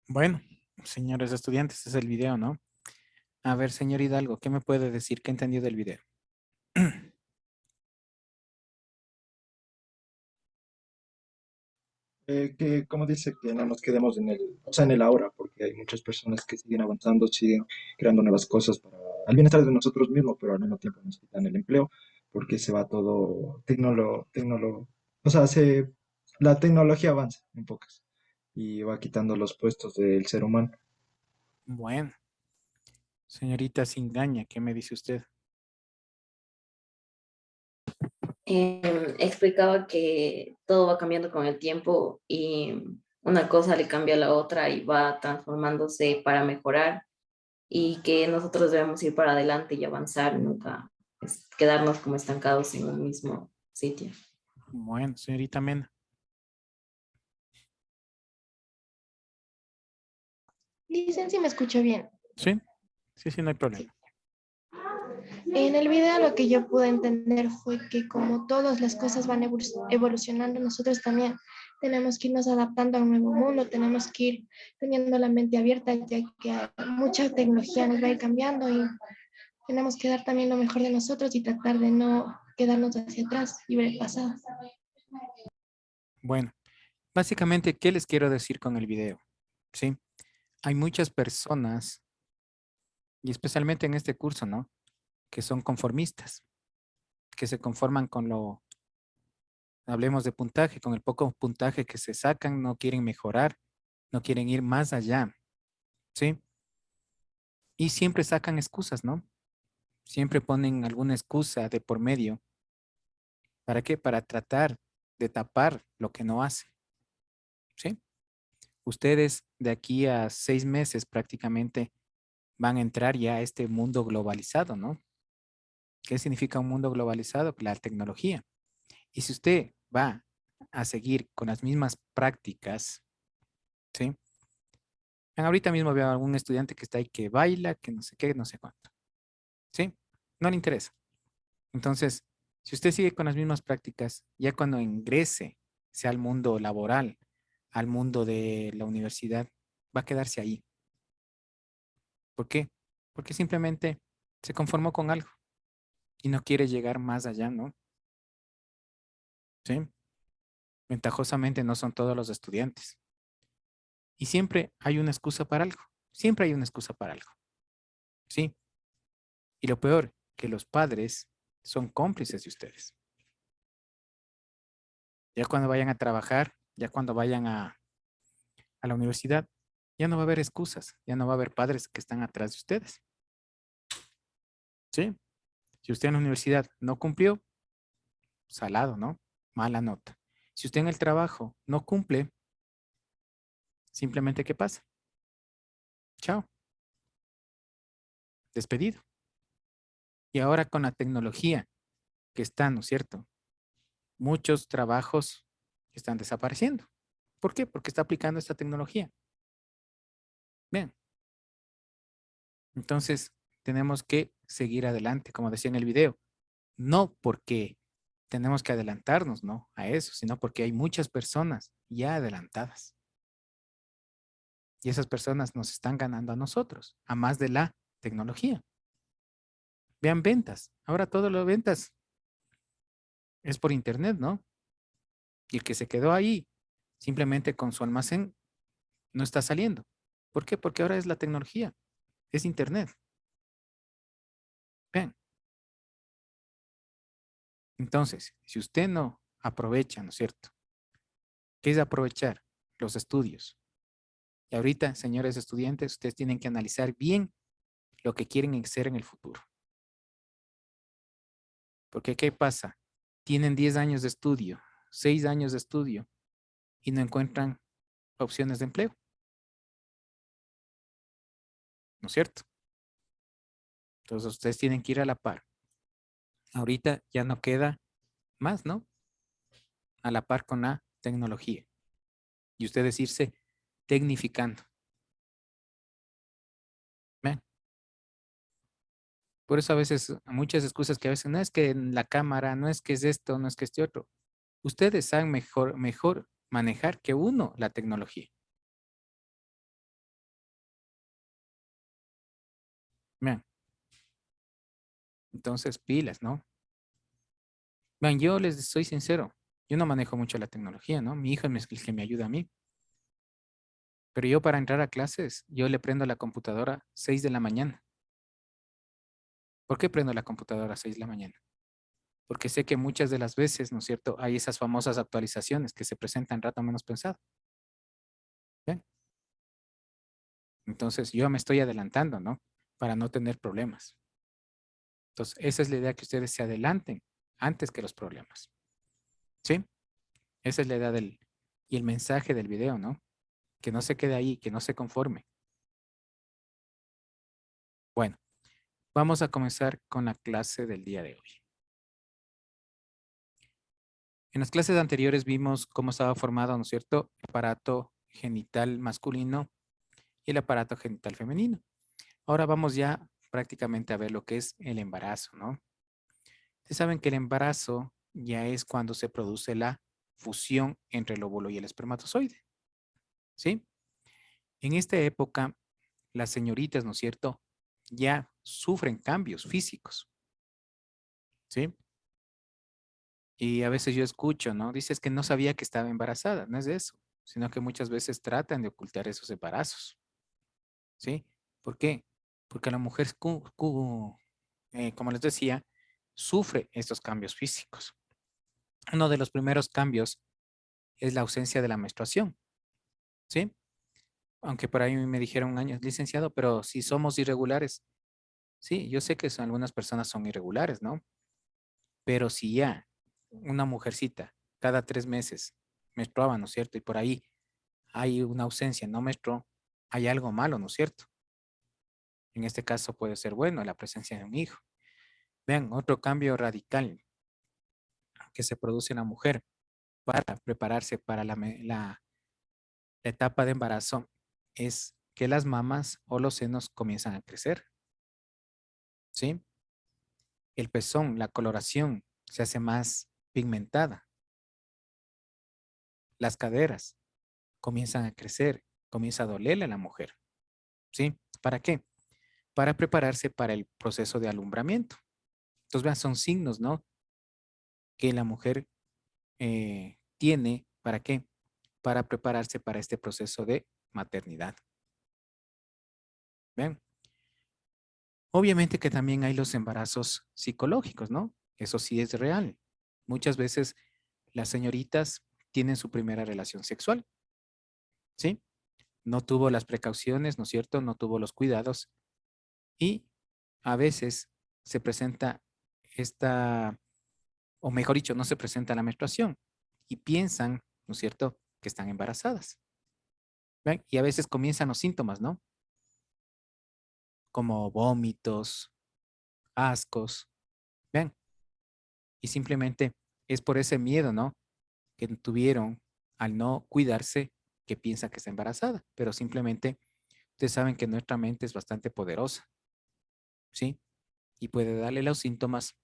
Bueno, señores estudiantes, este es el video, ¿no? A ver, señor Hidalgo, ¿qué me puede decir? ¿Qué entendió del video? Que como dice, que no nos quedemos en el, o sea, en el ahora, porque hay muchas personas que siguen avanzando, siguen creando nuevas cosas para el bienestar de nosotros mismos, pero al mismo tiempo nos quitan el empleo, porque se va todo o sea, la tecnología avanza en pocas y va quitando los puestos del ser humano. Bueno, señorita Singaña, ¿qué me dice usted? Explicaba que todo va cambiando con el tiempo y una cosa le cambia a la otra y va transformándose para mejorar y que nosotros debemos ir para adelante y avanzar, nunca quedarnos como estancados en un mismo sitio. Bueno, señorita Mena, Dicen si me escucho bien. ¿sí? Sí, sí, no hay Sí. problema. En el video lo que yo pude entender fue que como todas las cosas van evolucionando, nosotros también tenemos que irnos adaptando a un nuevo mundo, tenemos que ir teniendo la mente abierta, ya que mucha tecnología nos va a ir cambiando y tenemos que dar también lo mejor de nosotros y tratar de no quedarnos hacia atrás y ver el pasado. Bueno, básicamente, ¿qué les quiero decir con el video? ¿Sí? Hay muchas personas, y especialmente en este curso, ¿no? Que son conformistas, que se conforman con lo, hablemos de puntaje, con el poco puntaje que se sacan, no quieren mejorar, no quieren ir más allá, ¿sí? Y siempre sacan excusas, ¿no? Siempre ponen alguna excusa de por medio. ¿Para qué? Para tratar de tapar lo que no hace, ¿sí? Ustedes de aquí a 6 meses prácticamente van a entrar ya a este mundo globalizado, ¿no? ¿Qué significa un mundo globalizado? La tecnología. Y si usted va a seguir con las mismas prácticas, ¿sí? Ahorita mismo veo a algún estudiante que está ahí que baila, que no sé qué, no sé cuánto, ¿sí? No le interesa. Entonces, si usted sigue con las mismas prácticas, ya cuando ingrese, sea al mundo laboral, al mundo de la universidad, va a quedarse ahí. ¿Por qué? Porque simplemente se conformó con algo y no quiere llegar más allá, ¿no? Sí. Ventajosamente no son todos los estudiantes. Y siempre hay una excusa para algo. Siempre hay una excusa para algo. Sí. Y lo peor, que los padres son cómplices de ustedes. Ya cuando vayan a trabajar, ya cuando vayan a la universidad, ya no va a haber excusas, ya no va a haber padres que están atrás de ustedes. ¿Sí? Si usted en la universidad no cumplió, salado, ¿no? Mala nota. Si usted en el trabajo no cumple, simplemente ¿qué pasa? Chao, despedido. Y ahora con la tecnología que está, ¿no es cierto? Muchos trabajos están desapareciendo. ¿Por qué? Porque está aplicando esta tecnología. Bien, entonces tenemos que seguir adelante, como decía en el video. No porque tenemos que adelantarnos, ¿no? A eso, sino porque hay muchas personas ya adelantadas. Y esas personas nos están ganando a nosotros, a más de la tecnología. Vean ventas. Ahora todo lo de ventas es por internet, ¿no? Y el que se quedó ahí simplemente con su almacén no está saliendo. ¿Por qué? Porque ahora es la tecnología, es internet. Vean. Entonces, si usted no aprovecha, ¿no es cierto? ¿Qué es aprovechar? Los estudios. Y ahorita, señores estudiantes, ustedes tienen que analizar bien lo que quieren ser en el futuro. Porque, ¿qué pasa? Tienen 10 años de estudio, 6 años de estudio y no encuentran opciones de empleo, ¿no es cierto? Entonces, ustedes tienen que ir a la par. Ahorita ya no queda más, ¿no? A la par con la tecnología. Y ustedes irse tecnificando. ¿Ven? Por eso a veces, muchas excusas que a veces no es que en la cámara, no es que es esto, no es que este otro. Ustedes saben mejor manejar que uno la tecnología. Vean, entonces pilas, ¿no? Vean, yo les soy sincero, yo no manejo mucho la tecnología, ¿no? Mi hijo es el que me ayuda a mí. Pero yo para entrar a clases, yo le prendo la computadora 6 de la mañana. ¿Por qué prendo la computadora a 6 de la mañana? Porque sé que muchas de las veces, ¿no es cierto? Hay esas famosas actualizaciones que se presentan rato menos pensado. ¿Ven? Entonces yo me estoy adelantando, ¿no? Para no tener problemas. Entonces esa es la idea, que ustedes se adelanten antes que los problemas. ¿Sí? Esa es la idea y el mensaje del video, ¿no? Que no se quede ahí, que no se conforme. Bueno, vamos a comenzar con la clase del día de hoy. En las clases anteriores vimos cómo estaba formado, ¿no es cierto?, el aparato genital masculino y el aparato genital femenino. Ahora vamos ya prácticamente a ver lo que es el embarazo, ¿no? Ustedes saben que el embarazo ya es cuando se produce la fusión entre el óvulo y el espermatozoide, ¿sí? En esta época, las señoritas, ¿no es cierto?, ya sufren cambios físicos, ¿sí? Y a veces yo escucho, ¿no? Dices que no sabía que estaba embarazada, no es de eso, sino que muchas veces tratan de ocultar esos embarazos, ¿sí? ¿Por qué? Porque la mujer, como les decía, sufre estos cambios físicos. Uno de los primeros cambios es la ausencia de la menstruación, ¿sí? Aunque por ahí me dijeron un año, licenciado, pero si somos irregulares, sí, yo sé que algunas personas son irregulares, ¿no? Pero si ya una mujercita cada 3 meses menstruaba, ¿no es cierto? Y por ahí hay una ausencia, no menstruó, hay algo malo, ¿no es cierto? En este caso puede ser bueno la presencia de un hijo. Vean, otro cambio radical que se produce en la mujer para prepararse para la etapa de embarazo es que las mamas o los senos comienzan a crecer, ¿sí? El pezón, la coloración se hace más pigmentada. Las caderas comienzan a crecer, comienza a dolerle a la mujer, ¿sí? ¿Para qué? Para prepararse para el proceso de alumbramiento. Entonces, vean, son signos, ¿no? Que la mujer tiene, ¿para qué? Para prepararse para este proceso de maternidad. ¿Ven? Obviamente que también hay los embarazos psicológicos, ¿no? Eso sí es real. Muchas veces las señoritas tienen su primera relación sexual, ¿sí? No tuvo las precauciones, ¿no es cierto? No tuvo los cuidados y a veces se presenta esta, o mejor dicho, no se presenta la menstruación y piensan, ¿no es cierto?, que están embarazadas. ¿Ven? Y a veces comienzan los síntomas, ¿no? Como vómitos, ascos, ¿ven? Y simplemente es por ese miedo, ¿no?, que tuvieron al no cuidarse, que piensa que está embarazada, pero simplemente ustedes saben que nuestra mente es bastante poderosa, ¿sí? Y puede darle los síntomas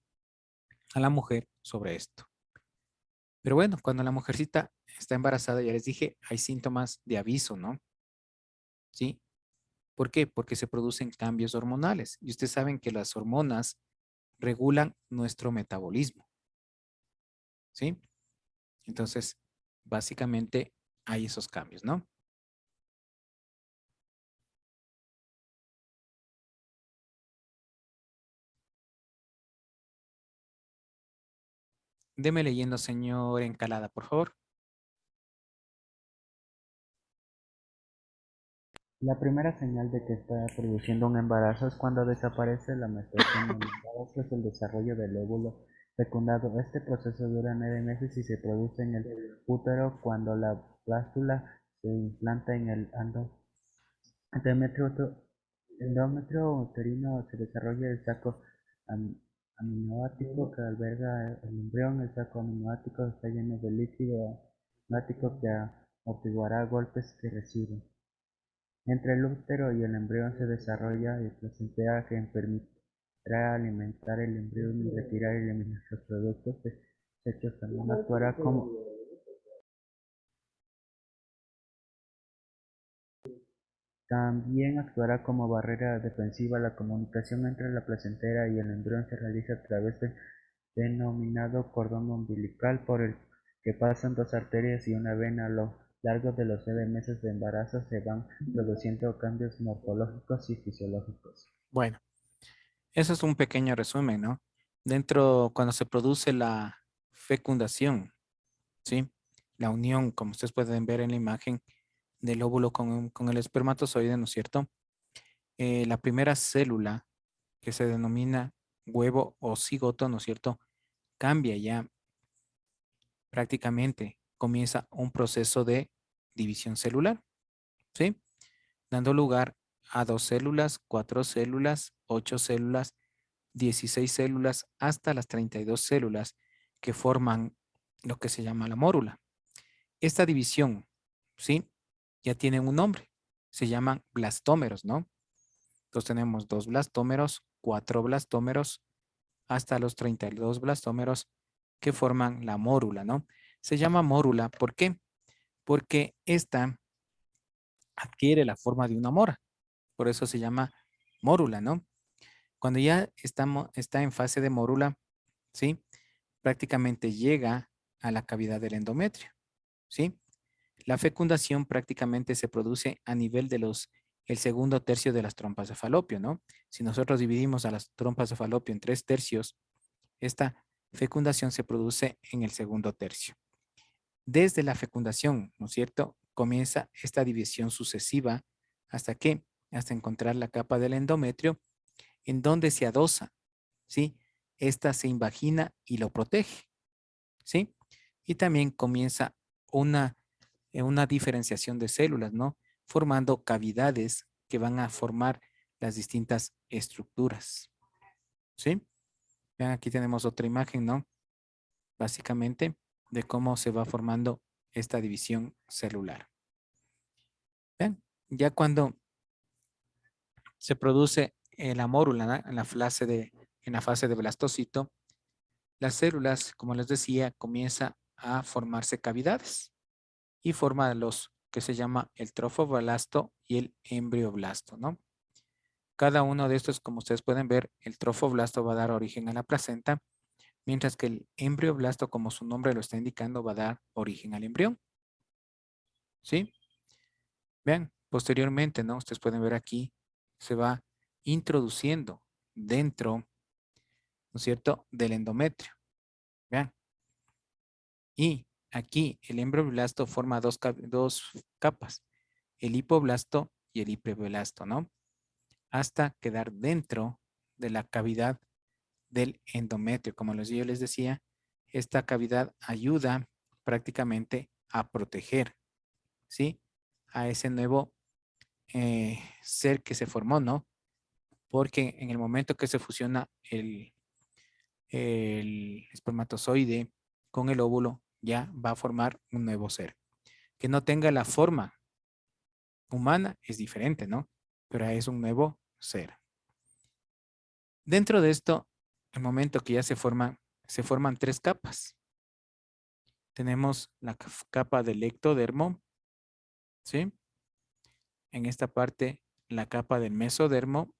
a la mujer sobre esto. Pero bueno, cuando la mujercita está embarazada, ya les dije, hay síntomas de aviso, ¿no? ¿Sí? ¿Por qué? Porque se producen cambios hormonales. Y ustedes saben que las hormonas regulan nuestro metabolismo, ¿sí? Entonces, básicamente hay esos cambios, ¿no? Deme leyendo, señor Encalada, por favor. La primera señal de que está produciendo un embarazo es cuando desaparece la menstruación. El embarazo es el desarrollo del óvulo fecundado. Este proceso dura 9 meses y se produce en el útero cuando la plástula se implanta en el endometrio uterino. Se desarrolla el saco amniótico que alberga el embrión. El saco amniótico está lleno de líquido amniótico que amortiguará golpes que recibe. Entre el útero y el embrión se desarrolla el placenta que permitirá alimentar el embrión y retirar y eliminar los productos desechos. También actuará También actuará como barrera defensiva. La comunicación entre la placentera y el embrión se realiza a través del denominado cordón umbilical, por el que pasan dos arterias y una vena. A lo largo de los 9 meses de embarazo se van produciendo cambios morfológicos y fisiológicos. Bueno, eso es un pequeño resumen, ¿no? Cuando se produce la fecundación, ¿sí? La unión, como ustedes pueden ver en la imagen del óvulo con el espermatozoide, ¿no es cierto? La primera célula que se denomina huevo o cigoto, ¿no es cierto? Cambia ya prácticamente, comienza un proceso de división celular, ¿sí? Dando lugar a 2 células, 4 células, 8 células, 16 células, hasta las 32 células que forman lo que se llama la mórula. Esta división, ¿sí? Ya tienen un nombre, se llaman blastómeros, ¿no? Entonces tenemos 2 blastómeros, 4 blastómeros, hasta los 32 blastómeros que forman la mórula, ¿no? Se llama mórula, ¿por qué? Porque esta adquiere la forma de una mora, por eso se llama mórula, ¿no? Cuando ya está en fase de mórula, ¿sí? Prácticamente llega a la cavidad del endometrio, ¿sí? La fecundación prácticamente se produce a nivel de el segundo tercio de las trompas de falopio, ¿no? Si nosotros dividimos a las trompas de falopio en 3 tercios, esta fecundación se produce en el segundo tercio. Desde la fecundación, ¿no es cierto? Comienza esta división sucesiva hasta encontrar la capa del endometrio en donde se adosa, ¿sí? Esta se invagina y lo protege, ¿sí? Y también comienza una diferenciación de células, ¿no? Formando cavidades que van a formar las distintas estructuras, ¿sí? Vean, aquí tenemos otra imagen, ¿no? Básicamente de cómo se va formando esta división celular. Vean, ya cuando se produce la mórula, ¿no? en la fase de blastocito, las células, como les decía, comienza a formarse cavidades y forma los que se llama el trofoblasto y el embrioblasto, ¿no? Cada uno de estos, como ustedes pueden ver, el trofoblasto va a dar origen a la placenta, mientras que el embrioblasto, como su nombre lo está indicando, va a dar origen al embrión, ¿sí? Vean, posteriormente, ¿no? Ustedes pueden ver aquí, se va introduciendo dentro, ¿no es cierto?, del endometrio. Vean. Y aquí el embrioblasto forma dos capas, el hipoblasto y el hiperblasto, ¿no? Hasta quedar dentro de la cavidad del endometrio. Como yo les decía, esta cavidad ayuda prácticamente a proteger, ¿sí? A ese nuevo ser que se formó, ¿no? Porque en el momento que se fusiona el espermatozoide con el óvulo, ya va a formar un nuevo ser. Que no tenga la forma humana es diferente, ¿no? Pero es un nuevo ser. Dentro de esto, el momento que ya se forman 3 capas. Tenemos la capa del ectodermo, ¿sí? En esta parte, la capa del mesodermo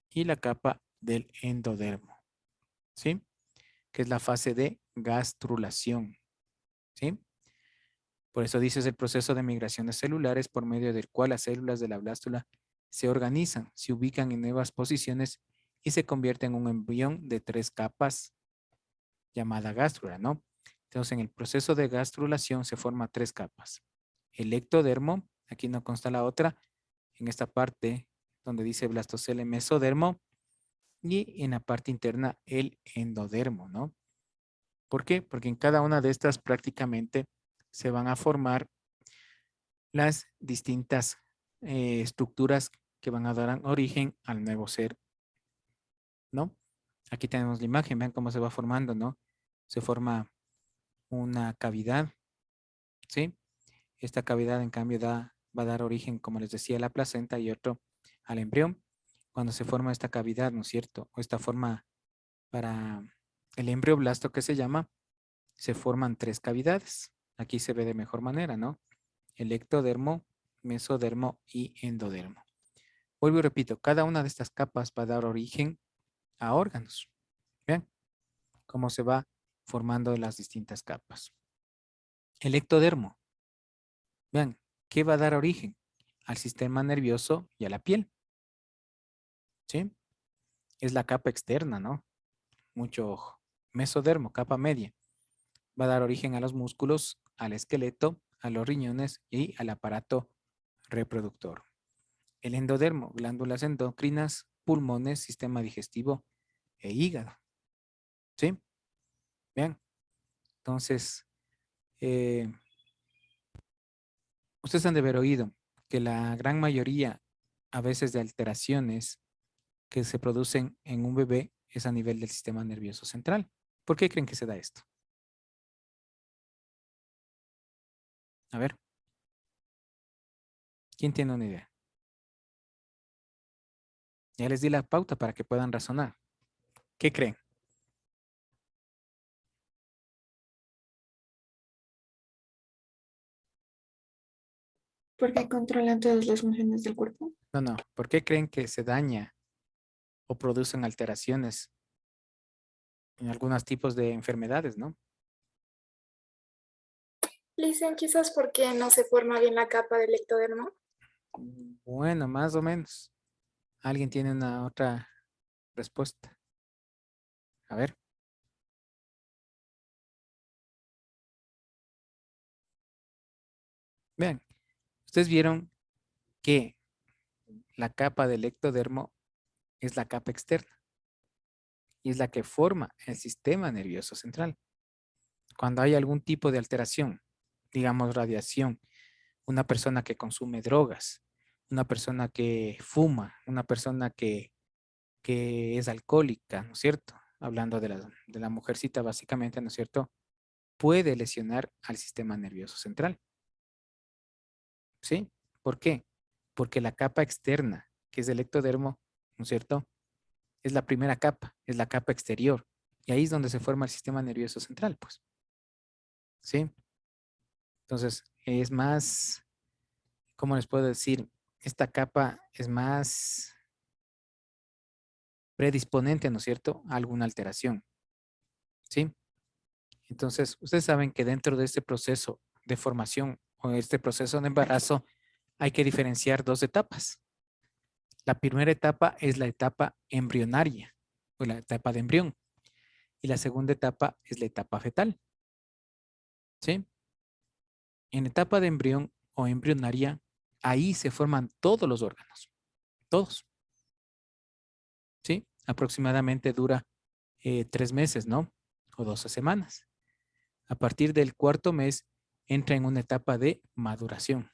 y la capa del endodermo, ¿sí? Que es la fase de gastrulación, ¿sí? Por eso dices el proceso de migraciones celulares por medio del cual las células de la blástula se organizan, se ubican en nuevas posiciones y se convierten en un embrión de 3 capas llamada gástrula, ¿no? Entonces, en el proceso de gastrulación se forman 3 capas. El ectodermo, aquí no consta la otra, en esta parte donde dice blastocele mesodermo, y en la parte interna el endodermo, ¿no? ¿Por qué? Porque en cada una de estas prácticamente se van a formar las distintas estructuras que van a dar origen al nuevo ser, ¿no? Aquí tenemos la imagen, vean cómo se va formando, ¿no? Se forma una cavidad, ¿sí? Esta cavidad, en cambio, va a dar origen, como les decía, a la placenta y otro al embrión. Cuando se forma esta cavidad, ¿no es cierto? O esta forma para el embrioblasto que se llama, se forman 3 cavidades. Aquí se ve de mejor manera, ¿no? El ectodermo, mesodermo y endodermo. Vuelvo y repito, cada una de estas capas va a dar origen a órganos. Vean cómo se va formando las distintas capas. El ectodermo. Vean, ¿qué va a dar origen? Al sistema nervioso y a la piel. ¿Sí? Es la capa externa, ¿no? Mucho ojo. Mesodermo, capa media. Va a dar origen a los músculos, al esqueleto, a los riñones y al aparato reproductor. El endodermo, glándulas endocrinas, pulmones, sistema digestivo e hígado. ¿Sí? Vean. Entonces, ustedes han de haber oído que la gran mayoría a veces de alteraciones que se producen en un bebé es a nivel del sistema nervioso central. ¿Por qué creen que se da esto? A ver, ¿quién tiene una idea? Ya les di la pauta para que puedan razonar. ¿Qué creen? Porque controlan todas las funciones del cuerpo. No. ¿Por qué creen que se daña o producen alteraciones en algunos tipos de enfermedades, no? Le dicen quizás porque no se forma bien la capa del ectodermo. Bueno, más o menos. ¿Alguien tiene una otra respuesta? A ver. Vean, ustedes vieron que la capa del ectodermo es la capa externa y es la que forma el sistema nervioso central. Cuando hay algún tipo de alteración, digamos radiación, una persona que consume drogas, una persona que fuma, una persona que es alcohólica, ¿no es cierto? Hablando de la mujercita básicamente, ¿no es cierto? Puede lesionar al sistema nervioso central. ¿Sí? ¿Por qué? Porque la capa externa, que es el ectodermo, ¿no es cierto? Es la primera capa, es la capa exterior. Y ahí es donde se forma el sistema nervioso central, pues. ¿Sí? Entonces, es más, ¿cómo les puedo decir? Esta capa es más predisponente, ¿no es cierto?, a alguna alteración. ¿Sí? Entonces, ustedes saben que dentro de este proceso de formación o este proceso de embarazo hay que diferenciar dos etapas. La primera etapa es la etapa embrionaria o la etapa de embrión y la segunda etapa es la etapa fetal. ¿Sí? En etapa de embrión o embrionaria, ahí se forman todos los órganos, todos. ¿Sí? Aproximadamente dura 3 meses, ¿no? O 12 semanas. A partir del cuarto mes entra en una etapa de maduración.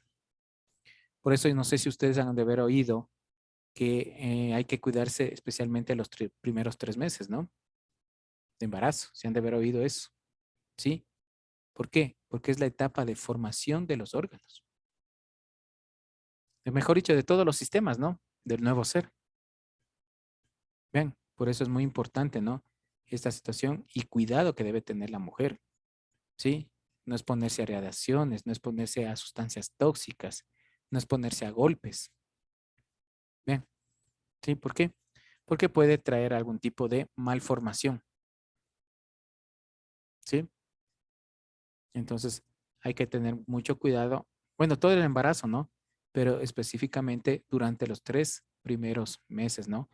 Por eso no sé si ustedes han de haber oído que hay que cuidarse especialmente los primeros 3 meses, ¿no? De embarazo, si han de haber oído eso. ¿Sí? ¿Por qué? Porque es la etapa de formación de los órganos. Mejor dicho, de todos los sistemas, ¿no? Del nuevo ser. Vean, por eso es muy importante, ¿no? Esta situación y cuidado que debe tener la mujer, ¿sí? No es ponerse a radiaciones, no es ponerse a sustancias tóxicas, no es ponerse a golpes. Vean, ¿sí? ¿Por qué? Porque puede traer algún tipo de malformación, ¿sí? Entonces, hay que tener mucho cuidado. Bueno, todo el embarazo, ¿no? Pero específicamente durante los 3 primeros meses, ¿no?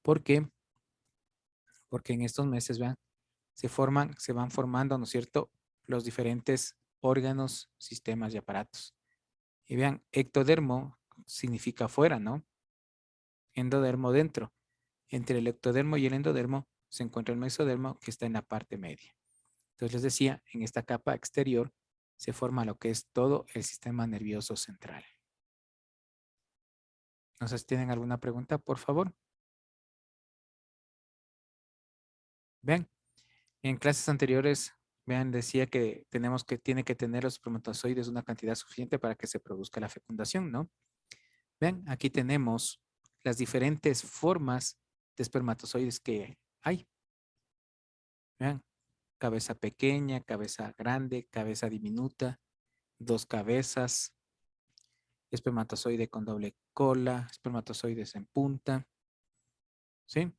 ¿Por qué? Porque en estos meses, vean, se van formando, ¿no es cierto?, los diferentes órganos, sistemas y aparatos. Y vean, ectodermo significa afuera, ¿no? Endodermo dentro. Entre el ectodermo y el endodermo se encuentra el mesodermo que está en la parte media. Entonces les decía, en esta capa exterior se forma lo que es todo el sistema nervioso central. No sé si tienen alguna pregunta, por favor. Vean, en clases anteriores, vean, decía que tiene que tener los espermatozoides una cantidad suficiente para que se produzca la fecundación, ¿no? Vean, aquí tenemos las diferentes formas de espermatozoides que hay. Vean, cabeza pequeña, cabeza grande, cabeza diminuta, dos cabezas, espermatozoide con doble cola, espermatozoides en punta, ¿sí?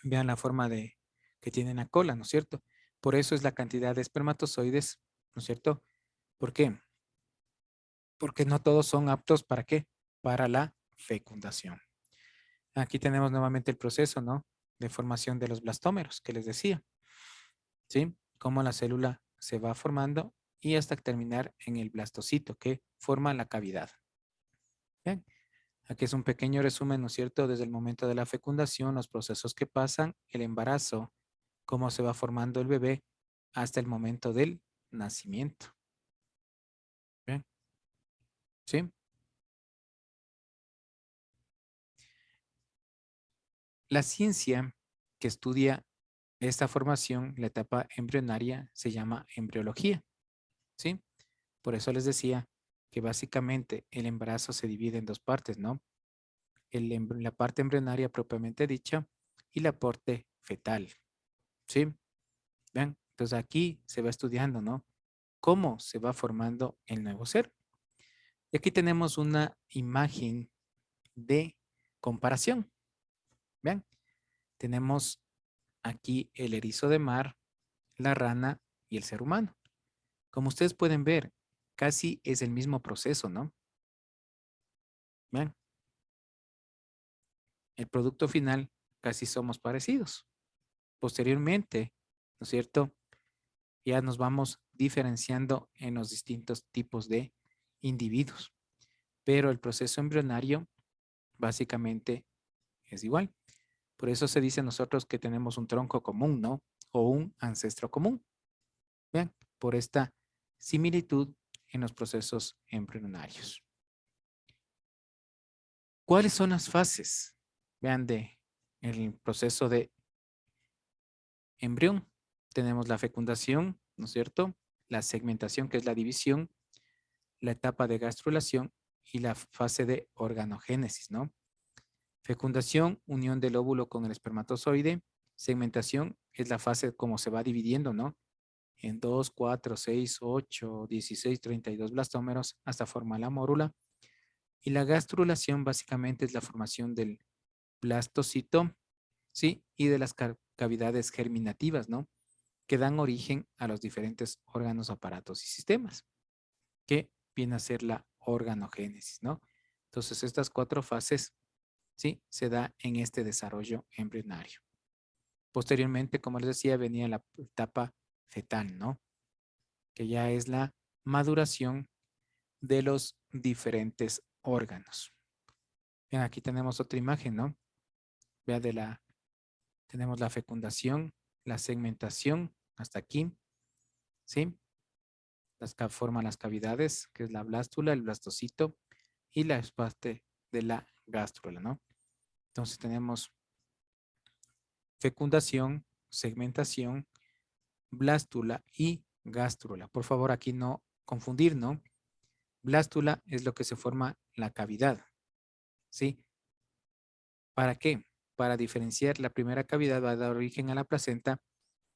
Vean la forma de que tienen la cola, ¿no es cierto? Por eso es la cantidad de espermatozoides, ¿no es cierto? ¿Por qué? Porque no todos son aptos ¿para qué? Para la fecundación. Aquí tenemos nuevamente el proceso, ¿no? De formación de los blastómeros que les decía, ¿sí? Cómo la célula se va formando y hasta terminar en el blastocito que forma la cavidad. Bien, aquí es un pequeño resumen, ¿no es cierto? Desde el momento de la fecundación, los procesos que pasan, el embarazo, cómo se va formando el bebé hasta el momento del nacimiento. Bien, ¿sí? La ciencia que estudia esta formación, la etapa embrionaria, se llama embriología, ¿sí? Por eso les decía que básicamente el embarazo se divide en dos partes, ¿no? La parte embrionaria propiamente dicha y la parte fetal, ¿sí? Vean, entonces aquí se va estudiando, ¿no? Cómo se va formando el nuevo ser. Y aquí tenemos una imagen de comparación. Vean, tenemos aquí el erizo de mar, la rana y el ser humano. Como ustedes pueden ver, casi es el mismo proceso, ¿no? Vean, el producto final casi somos parecidos. Posteriormente, ¿no es cierto? Ya nos vamos diferenciando en los distintos tipos de individuos. Pero el proceso embrionario básicamente es igual. Por eso se dice nosotros que tenemos un tronco común, ¿no? O un ancestro común. Vean, por esta similitud en los procesos embrionarios. ¿Cuáles son las fases? Vean, de el proceso de embrión. Tenemos la fecundación, ¿no es cierto? La segmentación, que es la división, la etapa de gastrulación y la fase de organogénesis, ¿no? Fecundación, unión del óvulo con el espermatozoide. Segmentación es la fase como se va dividiendo, ¿no? En 2, 4, 6, 8, 16, 32 blastómeros hasta formar la mórula. Y la gastrulación básicamente es la formación del blastocito, ¿sí? Y de las cavidades germinativas, ¿no? Que dan origen a los diferentes órganos, aparatos y sistemas, que viene a ser la organogénesis, ¿no? Entonces, estas 4 fases, ¿sí? Se da en este desarrollo embrionario. Posteriormente, como les decía, venía la etapa fetal, ¿no? Que ya es la maduración de los diferentes órganos. Bien, aquí tenemos otra imagen, ¿no? Vea tenemos la fecundación, la segmentación, hasta aquí, ¿sí? Forman las cavidades, que es la blástula, el blastocito y la parte de la gástrula, ¿no? Entonces tenemos fecundación, segmentación, blástula y gástrula. Por favor, aquí no confundir, ¿no? Blástula es lo que se forma la cavidad, ¿sí? ¿Para qué? Para diferenciar, la primera cavidad va a dar origen a la placenta,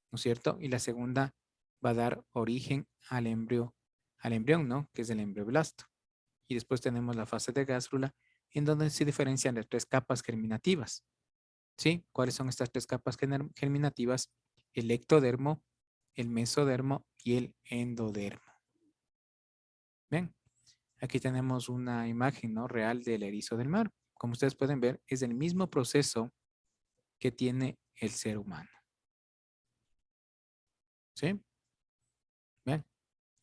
¿no es cierto? Y la segunda va a dar origen al embrión, ¿no? Que es el embrioblasto. Y después tenemos la fase de gástrula, en donde se diferencian las 3 capas germinativas, ¿sí? ¿Cuáles son estas 3 capas germinativas? El ectodermo, el mesodermo y el endodermo. ¿Ven? Aquí tenemos una imagen, ¿no? Real del erizo del mar. Como ustedes pueden ver, es el mismo proceso que tiene el ser humano. ¿Sí? Bien,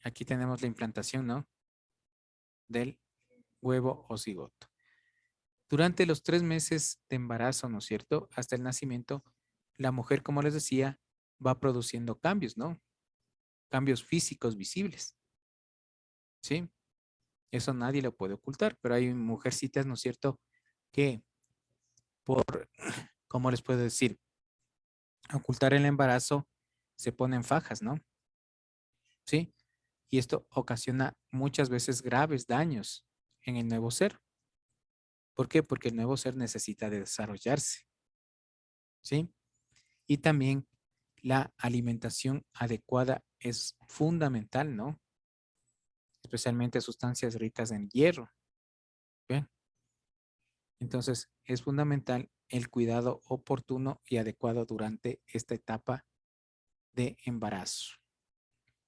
aquí tenemos la implantación, ¿no? Del huevo o cigoto. Durante los 3 meses de embarazo, ¿no es cierto? Hasta el nacimiento, la mujer, como les decía, va produciendo cambios, ¿no? Cambios físicos visibles. ¿Sí? Eso nadie lo puede ocultar, pero hay mujercitas, ¿no es cierto? Que por, ¿cómo les puedo decir? Ocultar el embarazo, se ponen fajas, ¿no? ¿Sí? Y esto ocasiona muchas veces graves daños en el nuevo ser. ¿Por qué? Porque el nuevo ser necesita de desarrollarse, ¿sí? Y también la alimentación adecuada es fundamental, ¿no? especialmente sustancias ricas en hierro. Bien. Entonces, es fundamental el cuidado oportuno y adecuado durante esta etapa de embarazo.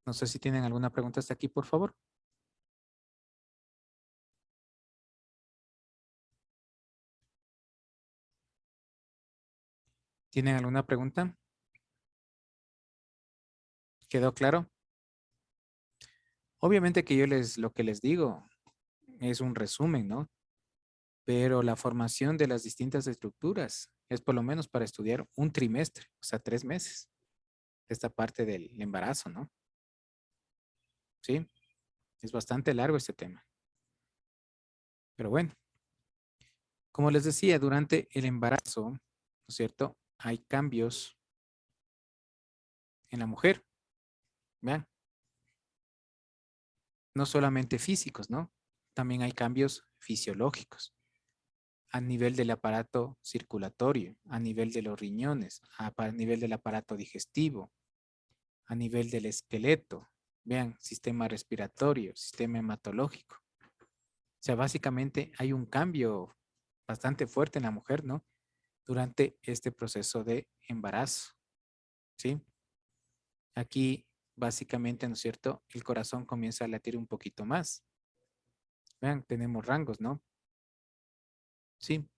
No sé si tienen alguna pregunta hasta aquí, por favor. ¿Tienen alguna pregunta? ¿Quedó claro? Obviamente que lo que les digo es un resumen, ¿no? Pero la formación de las distintas estructuras es por lo menos para estudiar un trimestre, o sea, 3 meses, esta parte del embarazo, ¿no? Sí, es bastante largo este tema. Pero bueno, como les decía, durante el embarazo, ¿no es cierto? Hay cambios en la mujer, vean, no solamente físicos, ¿no? También hay cambios fisiológicos a nivel del aparato circulatorio, a nivel de los riñones, a nivel del aparato digestivo, a nivel del esqueleto, vean, sistema respiratorio, sistema hematológico. O sea, básicamente hay un cambio bastante fuerte en la mujer, ¿no? Durante este proceso de embarazo, ¿sí? Aquí, básicamente, ¿no es cierto? El corazón comienza a latir un poquito más. Vean, tenemos rangos, ¿no? Sí.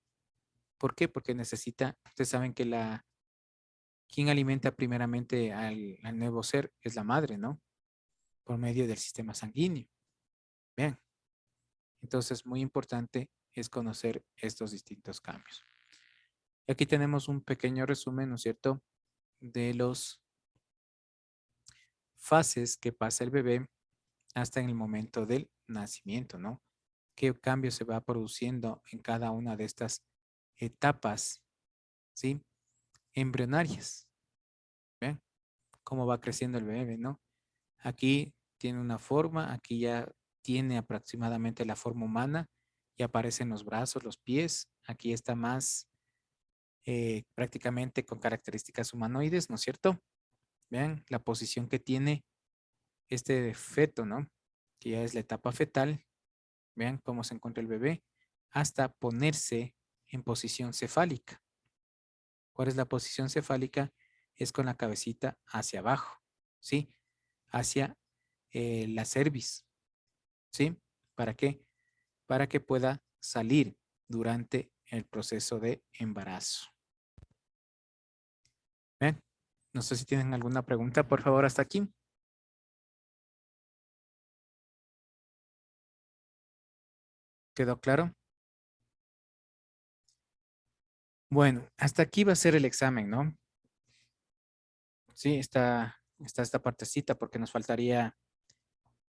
¿Por qué? Porque necesita, ustedes saben que quien alimenta primeramente al nuevo ser es la madre, ¿no? Por medio del sistema sanguíneo. Vean. Entonces, muy importante es conocer estos distintos cambios. Y aquí tenemos un pequeño resumen, ¿no es cierto?, de los fases que pasa el bebé hasta en el momento del nacimiento, ¿no? Qué cambio se va produciendo en cada una de estas etapas, ¿sí? Embrionarias. ¿Ven? Cómo va creciendo el bebé, ¿no? Aquí tiene una forma, aquí ya tiene aproximadamente la forma humana y aparecen los brazos, los pies. Aquí está más prácticamente con características humanoides, ¿no es cierto? Vean la posición que tiene este feto, ¿no? Que ya es la etapa fetal. Vean cómo se encuentra el bebé hasta ponerse en posición cefálica. ¿Cuál es la posición cefálica? Es con la cabecita hacia abajo, ¿sí? Hacia la cerviz, ¿sí? ¿Para qué? Para que pueda salir durante el proceso de embarazo. ¿Ven? No sé si tienen alguna pregunta, por favor, hasta aquí. ¿Quedó claro? Bueno, hasta aquí va a ser el examen, ¿no? Sí, está esta partecita porque nos faltaría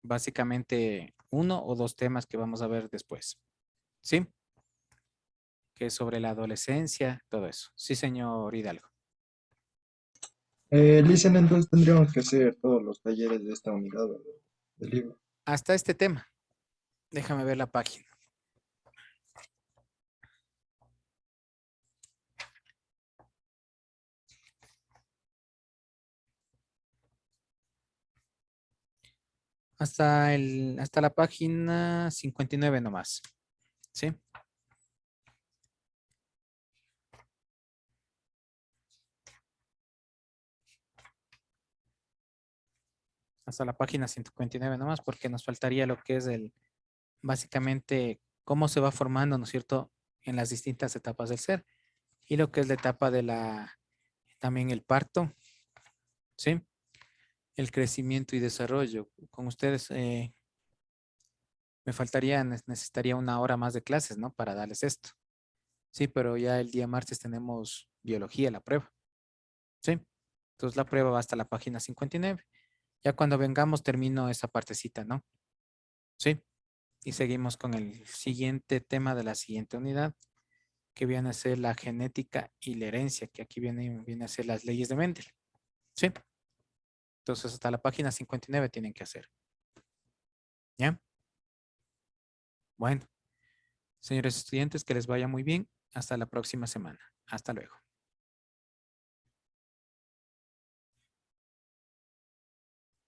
básicamente 1 o 2 temas que vamos a ver después. ¿Sí? Que es sobre la adolescencia, todo eso. Sí, señor Hidalgo. Listen, entonces tendríamos que hacer todos los talleres de esta unidad, ¿verdad? Del libro. Hasta este tema. Déjame ver la página. Hasta la página 59 nomás. ¿Sí? Hasta la página 159 nomás porque nos faltaría lo que es básicamente cómo se va formando, ¿no es cierto?, en las distintas etapas del ser. Y lo que es la etapa también el parto, ¿sí? El crecimiento y desarrollo. Con ustedes necesitaría 1 hora más de clases, ¿no? Para darles esto. Sí, pero ya el día martes tenemos biología, la prueba. ¿Sí? Entonces la prueba va hasta la página 59. Ya cuando vengamos termino esa partecita, ¿no? ¿Sí? Y seguimos con el siguiente tema de la siguiente unidad, que viene a ser la genética y la herencia, que aquí viene a ser las leyes de Mendel. ¿Sí? Entonces hasta la página 59 tienen que hacer. ¿Ya? Bueno, señores estudiantes, que les vaya muy bien. Hasta la próxima semana. Hasta luego.